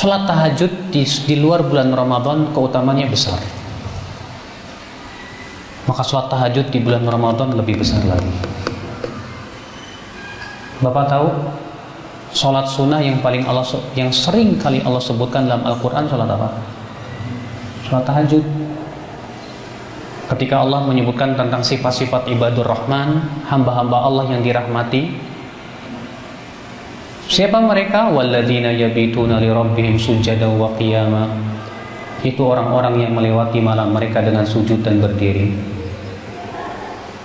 Sholat tahajud di luar bulan Ramadan keutamaannya besar. Maka sholat tahajud di bulan Ramadan lebih besar lagi. Bapak tahu sholat sunnah yang sering kali Allah sebutkan dalam Al-Quran sholat apa? Sholat tahajud. Ketika Allah menyebutkan tentang sifat-sifat ibadur Rahman, hamba-hamba Allah yang dirahmati, siapa mereka? Walladzina yabituna li rabbihim sujadan wa qiyama. Itu orang-orang yang melewati malam mereka dengan sujud dan berdiri.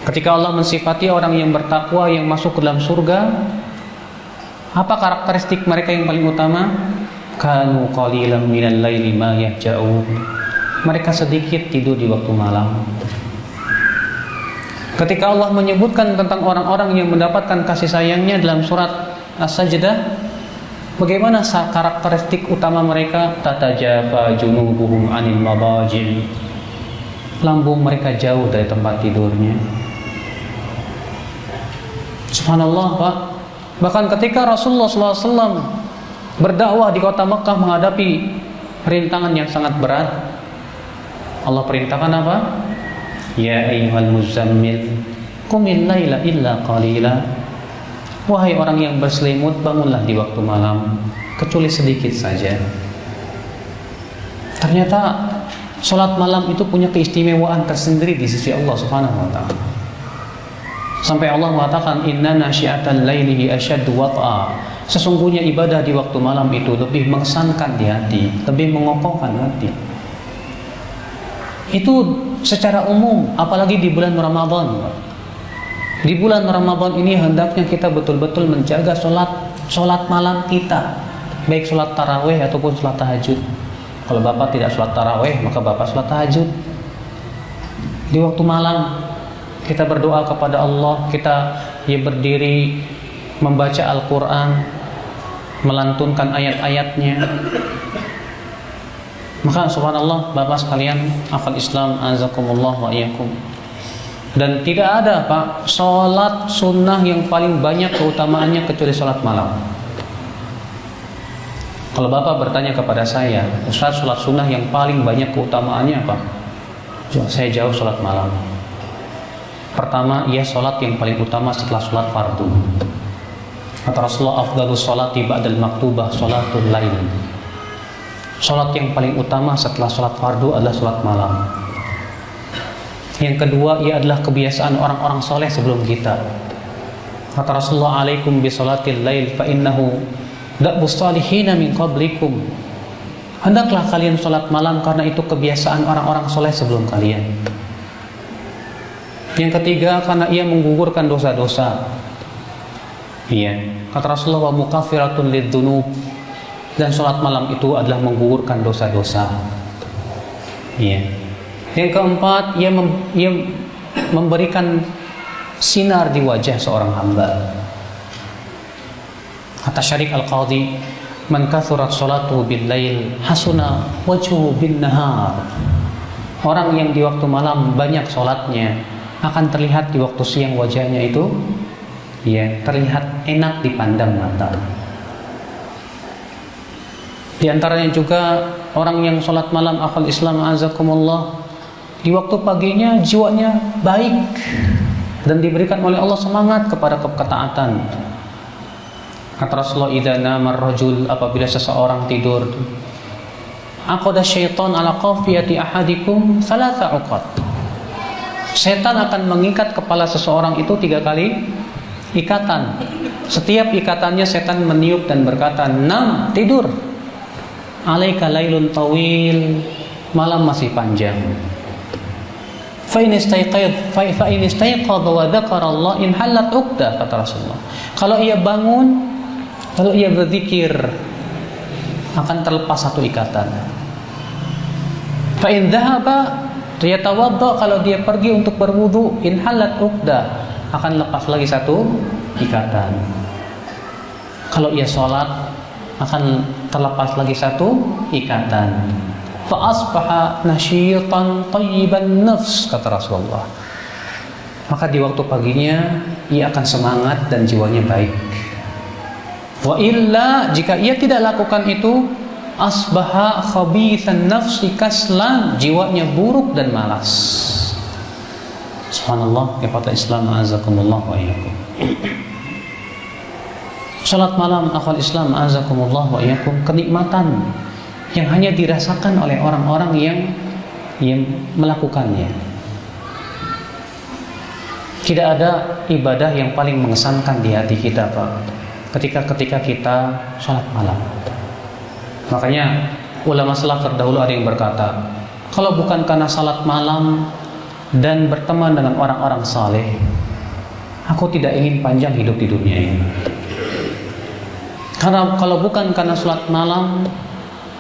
Ketika Allah mensifati orang yang bertakwa yang masuk ke dalam surga, apa karakteristik mereka yang paling utama? Kanu qalilan minal laili ma yahja'un. Mereka sedikit tidur di waktu malam. Ketika Allah menyebutkan tentang orang-orang yang mendapatkan kasih sayangnya dalam surat As-Sajdah, bagaimana karakteristik utama mereka? Tatajafa junubuhum 'anil madaji'. Lambung mereka jauh dari tempat tidurnya. Subhanallah, Pak. Bahkan ketika Rasulullah SAW berdakwah di kota Mekah menghadapi rintangan yang sangat berat, Allah perintahkan apa? Ya ayyuhal muzammil qumil laila illa qalila. Wahai orang yang berselimut, bangunlah di waktu malam kecuali sedikit saja. Ternyata sholat malam itu punya keistimewaan tersendiri di sisi Allah Subhanahu wa taala. Sampai Allah mengatakan inna nasyi'atal laili asyaddu wat'a. Sesungguhnya ibadah di waktu malam itu lebih mengesankan di hati, lebih mengokohkan hati. Itu secara umum, apalagi di bulan Ramadan. Di bulan Ramadan ini hendaknya kita betul-betul menjaga sholat malam kita, baik sholat tarawih ataupun sholat tahajud. Kalau Bapak tidak sholat tarawih, maka Bapak sholat tahajud. Di waktu malam kita berdoa kepada Allah, kita berdiri membaca Al-Quran, melantunkan ayat-ayatnya. Maka subhanallah, Bapak sekalian, akhwat Islam, azakumullah wa iyyakum. Dan tidak ada, Pak, sholat sunnah yang paling banyak keutamaannya kecuali sholat malam. Kalau Bapak bertanya kepada saya, Ustaz, sholat sunnah yang paling banyak keutamaannya apa? Saya jawab sholat malam. Pertama, ia sholat yang paling utama setelah sholat fardu. Kata Rasulullah, afdalus sholati ba'dal maktubah sholatul lail. Sholat yang paling utama setelah sholat fardu adalah sholat malam. Yang kedua, ia adalah kebiasaan orang-orang soleh sebelum kita. Kata Rasulullah, alaikum bi sholatil lail fa innahu da'bus salihina min qablikum. Hendaklah kalian sholat malam karena itu kebiasaan orang-orang soleh sebelum kalian. Yang ketiga, karena ia menggugurkan dosa-dosa. Iya, kata Rasulullah, wa mukaffiratun lidzunub. Dan sholat malam itu adalah menggugurkan dosa-dosa. Iya. Yang keempat, ia memberikan sinar di wajah seorang hamba. Kata Syarif Al-Qadhi, man kathurat sholatuhu bil lail hasuna wajhuhu bin nahar. Orang yang di waktu malam banyak sholatnya akan terlihat di waktu siang wajahnya itu terlihat enak dipandang mata. Di antaranya juga orang yang sholat malam, akhwat Islam azakumullah, di waktu paginya jiwanya baik dan diberikan oleh Allah semangat kepada ketaatan. Kata Rasulullah, idza nama ar-rajul, apabila seseorang tidur, aqada syaitan ala qafiyati ahadikum thalatha uqad. Setan akan mengikat kepala seseorang itu 3 kali ikatan. Setiap ikatannya setan meniup dan berkata, "Nam, tidur. Alaika lailun tawil, malam masih panjang. Fa in istayqadha wa dzakara Allah in halat uqdah," kata Rasulullah. Kalau ia bangun, kalau ia berzikir, akan terlepas 1 ikatan. Fa in dhahaba yatawadda, kalau dia pergi untuk berwudu, in halat uqdah, akan lepas lagi 1 ikatan. Kalau ia sholat, akan terlepas lagi 1 ikatan. Fa asbaha nasyitan thayyiban nafs, kata Rasulullah. Maka di waktu paginya ia akan semangat dan jiwanya baik. Wa illa, jika ia tidak lakukan itu, asbaha khabithan nafsi kaslan, jiwanya buruk dan malas. Subhanallah, ikhwatal Islam azakumullah wa iyyakum. Salat malam akhwal Islam azakumullah wa iyyakum, kenikmatan yang hanya dirasakan oleh orang-orang yang melakukannya. Tidak ada ibadah yang paling mengesankan di hati kita, Pak, ketika kita salat malam. Makanya ulama salaf terdahulu ada yang berkata, kalau bukan karena salat malam dan berteman dengan orang-orang saleh, aku tidak ingin panjang hidup di dunia ini. Karena kalau bukan karena salat malam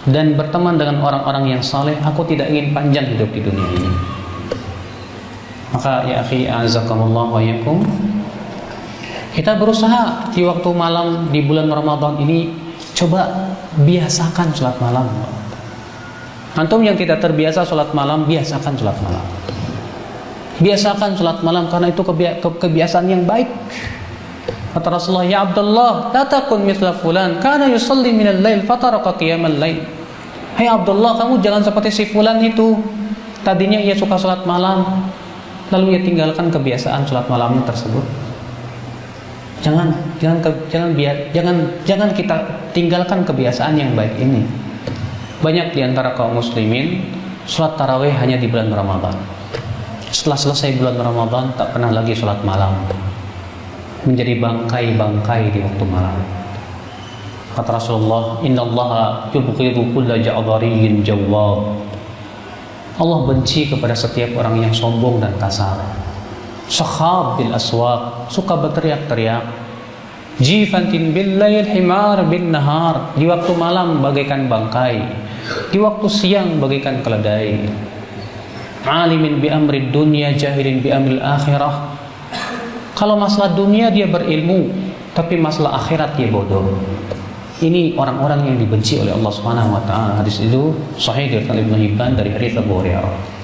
dan berteman dengan orang-orang yang saleh, aku tidak ingin panjang hidup di dunia ini. Maka ya akhi azakumullah wa iyyakum, kita berusaha di waktu malam di bulan Ramadan ini, coba biasakan sholat malam. Antum yang tidak terbiasa sholat malam, biasakan sholat malam. Biasakan sholat malam karena itu kebiasaan yang baik. Kata Rasulullah, ya Abdullah, la takun mithla fulan kana yusalli minal lail fataraka qiyamal lail. Hai Abdullah, kamu jangan seperti si fulan itu. Tadinya ia suka sholat malam, lalu ia tinggalkan kebiasaan sholat malamnya tersebut. Jangan kita tinggalkan kebiasaan yang baik ini. Banyak di antara kaum muslimin sholat tarawih hanya di bulan Ramadan. Setelah selesai bulan Ramadan tak pernah lagi sholat malam, menjadi bangkai-bangkai di waktu malam. Kata Rasulullah, innallaha yubghidu kulla ja'dhariyyin jawwab. Allah benci kepada setiap orang yang sombong dan kasar. Sakhab bil aswaq, suka berteriak-teriak. Jifantin bil lail himar bin nahar, di waktu malam bagaikan bangkai, di waktu siang bagaikan keledai. Alimin bi amri dunya, jahilin bi amri akhirah. Kalau masalah dunia dia berilmu, tapi masalah akhirat dia bodoh. Ini orang-orang yang dibenci oleh Allah Subhanahu wa taala. Hadis itu sahih dari Ibnu Hibban dari hadits Abu Hurairah.